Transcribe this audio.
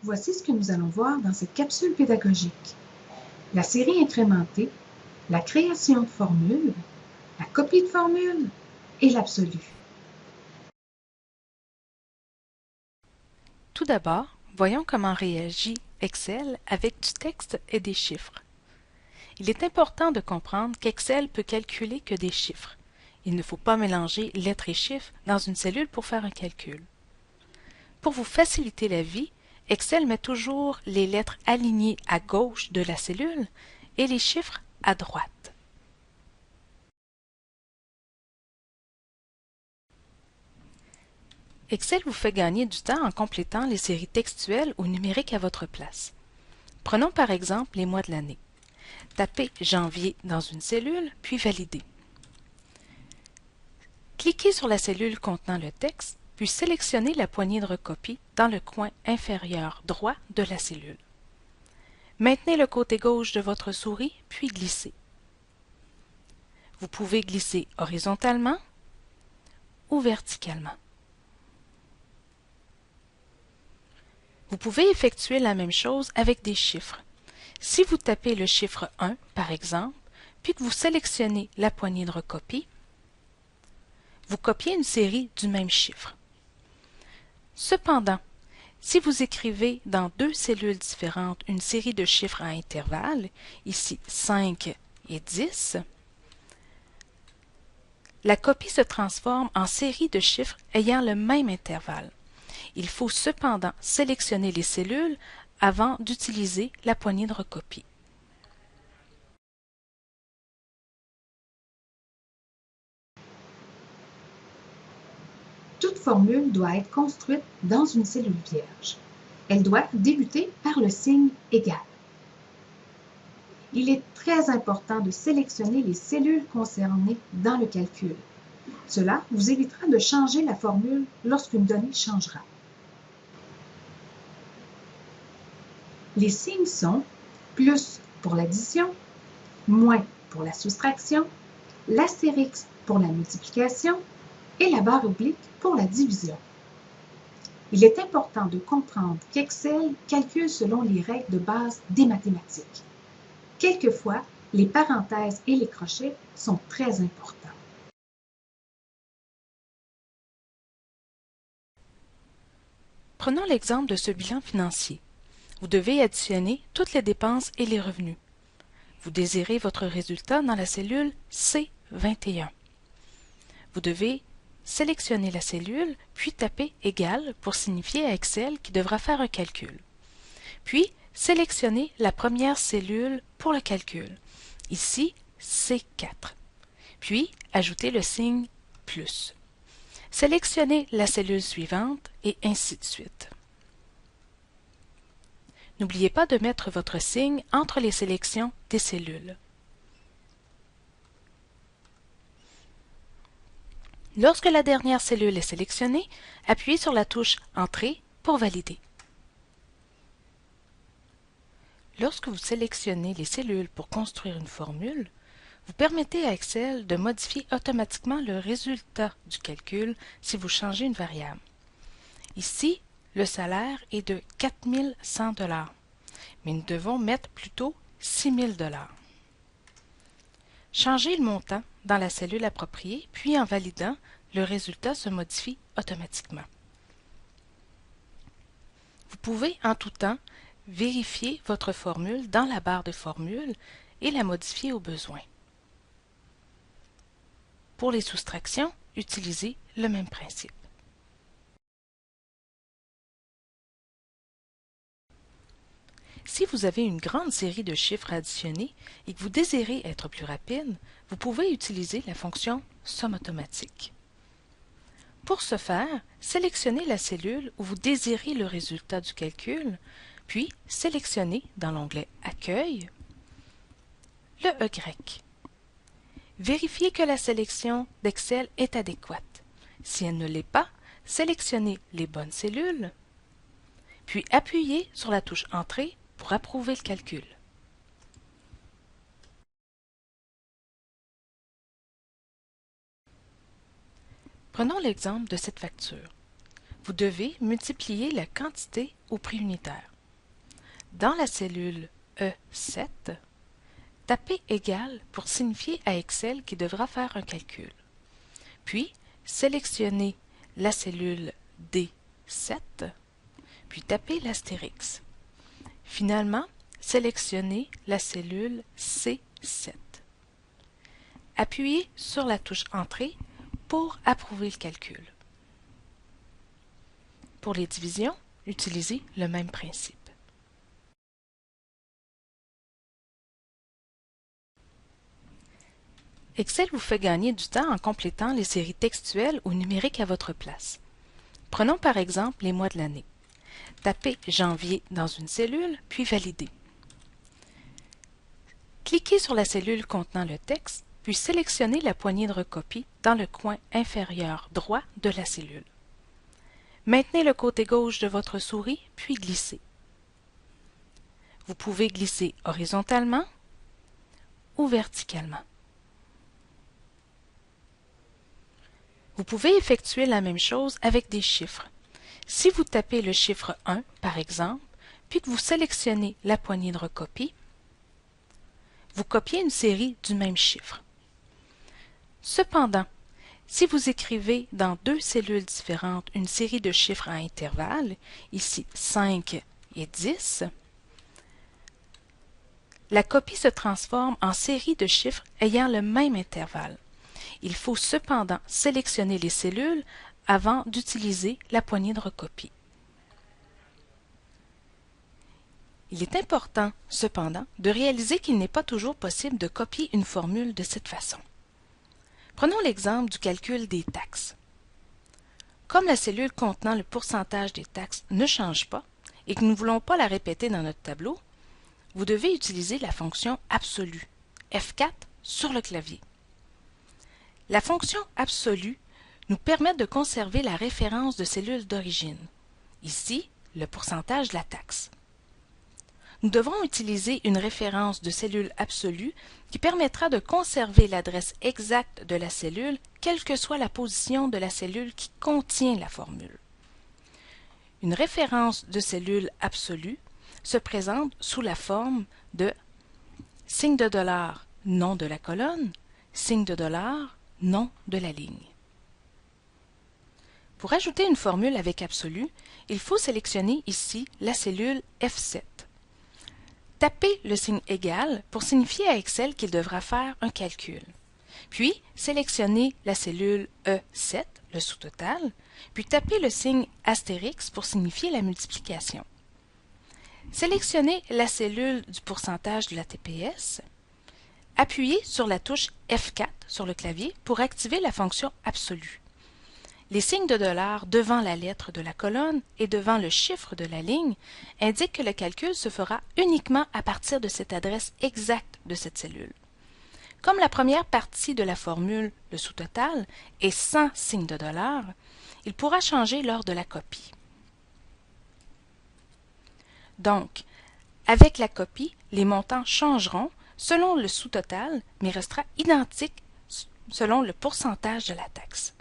Voici ce que nous allons voir dans cette capsule pédagogique. La série incrémentée, la création de formules, la copie de formules et l'absolu. Tout d'abord, voyons comment réagit Excel avec du texte et des chiffres. Il est important de comprendre qu'Excel peut calculer que des chiffres. Il ne faut pas mélanger lettres et chiffres dans une cellule pour faire un calcul. Pour vous faciliter la vie, Excel met toujours les lettres alignées à gauche de la cellule et les chiffres à droite. Excel vous fait gagner du temps en complétant les séries textuelles ou numériques à votre place. Prenons par exemple les mois de l'année. Tapez janvier dans une cellule, puis validez. Cliquez sur la cellule contenant le texte, puis sélectionnez la poignée de recopie dans le coin inférieur droit de la cellule. Maintenez le côté gauche de votre souris, puis glissez. Vous pouvez glisser horizontalement ou verticalement. Vous pouvez effectuer la même chose avec des chiffres. Si vous tapez le chiffre 1, par exemple, puis que vous sélectionnez la poignée de recopie, vous copiez une série du même chiffre. Cependant, si vous écrivez dans deux cellules différentes une série de chiffres à intervalles, ici 5 et 10, la copie se transforme en série de chiffres ayant le même intervalle. Il faut cependant sélectionner les cellules avant d'utiliser la poignée de recopie. Toute formule doit être construite dans une cellule vierge. Elle doit débuter par le signe égal. Il est très important de sélectionner les cellules concernées dans le calcul. Cela vous évitera de changer la formule lorsqu'une donnée changera. Les signes sont plus pour l'addition, moins pour la soustraction, l'astérix pour la multiplication et la barre oblique pour la division. Il est important de comprendre qu'Excel calcule selon les règles de base des mathématiques. Quelquefois, les parenthèses et les crochets sont très importants. Prenons l'exemple de ce bilan financier. Vous devez additionner toutes les dépenses et les revenus. Vous désirez votre résultat dans la cellule C21. Vous devez sélectionner la cellule, puis taper « Égal » pour signifier à Excel qu'il devra faire un calcul. Puis, sélectionnez la première cellule pour le calcul, ici C4. Puis, ajoutez le signe « plus ». Sélectionnez la cellule suivante et ainsi de suite. N'oubliez pas de mettre votre signe entre les sélections des cellules. Lorsque la dernière cellule est sélectionnée, appuyez sur la touche « Entrée » pour valider. Lorsque vous sélectionnez les cellules pour construire une formule, vous permettez à Excel de modifier automatiquement le résultat du calcul si vous changez une variable. Ici, le salaire est de 4 100 $, mais nous devons mettre plutôt 6 000 $. Changez le montant dans la cellule appropriée, puis en validant, le résultat se modifie automatiquement. Vous pouvez en tout temps vérifier votre formule dans la barre de formules et la modifier au besoin. Pour les soustractions, utilisez le même principe. Si vous avez une grande série de chiffres à additionner et que vous désirez être plus rapide, vous pouvez utiliser la fonction somme automatique. Pour ce faire, sélectionnez la cellule où vous désirez le résultat du calcul, puis sélectionnez dans l'onglet Accueil le Y. Vérifiez que la sélection d'Excel est adéquate. Si elle ne l'est pas, sélectionnez les bonnes cellules, puis appuyez sur la touche Entrée pour approuver le calcul. Prenons l'exemple de cette facture. Vous devez multiplier la quantité au prix unitaire. dans la cellule E7, tapez égal pour signifier à Excel qu'il devra faire un calcul. Puis, sélectionnez la cellule D7, puis tapez l'astérix. Finalement, sélectionnez la cellule C7. Appuyez sur la touche Entrée pour approuver le calcul. Pour les divisions, utilisez le même principe. Excel vous fait gagner du temps en complétant les séries textuelles ou numériques à votre place. Prenons par exemple les mois de l'année. Tapez Janvier dans une cellule, puis Valider. Cliquez sur la cellule contenant le texte, puis sélectionnez la poignée de recopie dans le coin inférieur droit de la cellule. Maintenez le côté gauche de votre souris, puis glissez. Vous pouvez glisser horizontalement ou verticalement. Vous pouvez effectuer la même chose avec des chiffres. Si vous tapez le chiffre 1, par exemple, puis que vous sélectionnez la poignée de recopie, vous copiez une série du même chiffre. Cependant, si vous écrivez dans deux cellules différentes une série de chiffres à intervalles, ici 5 et 10, la copie se transforme en série de chiffres ayant le même intervalle. Il faut cependant sélectionner les cellules avant d'utiliser la poignée de recopie. Il est important, cependant, de réaliser qu'il n'est pas toujours possible de copier une formule de cette façon. Prenons l'exemple du calcul des taxes. Comme la cellule contenant le pourcentage des taxes ne change pas et que nous ne voulons pas la répéter dans notre tableau, vous devez utiliser la fonction absolue, F4, sur le clavier. La fonction absolue nous permet de conserver la référence de cellule d'origine, ici le pourcentage de la taxe. Nous devrons utiliser une référence de cellule absolue qui permettra de conserver l'adresse exacte de la cellule, quelle que soit la position de la cellule qui contient la formule. Une référence de cellule absolue se présente sous la forme de signe de dollar, nom de la colonne, signe de dollar, nom de la ligne. Pour ajouter une formule avec absolu, il faut sélectionner ici la cellule F7. Tapez le signe égal pour signifier à Excel qu'il devra faire un calcul. Puis, sélectionnez la cellule E7, le sous-total, puis tapez le signe astérix pour signifier la multiplication. Sélectionnez la cellule du pourcentage de la TPS. Appuyez sur la touche F4 sur le clavier pour activer la fonction absolue. Les signes de dollar devant la lettre de la colonne et devant le chiffre de la ligne indiquent que le calcul se fera uniquement à partir de cette adresse exacte de cette cellule. Comme la première partie de la formule, le sous-total, est sans signe de dollar, il pourra changer lors de la copie. Donc, avec la copie, les montants changeront selon le sous-total, mais restera identique selon le pourcentage de la taxe.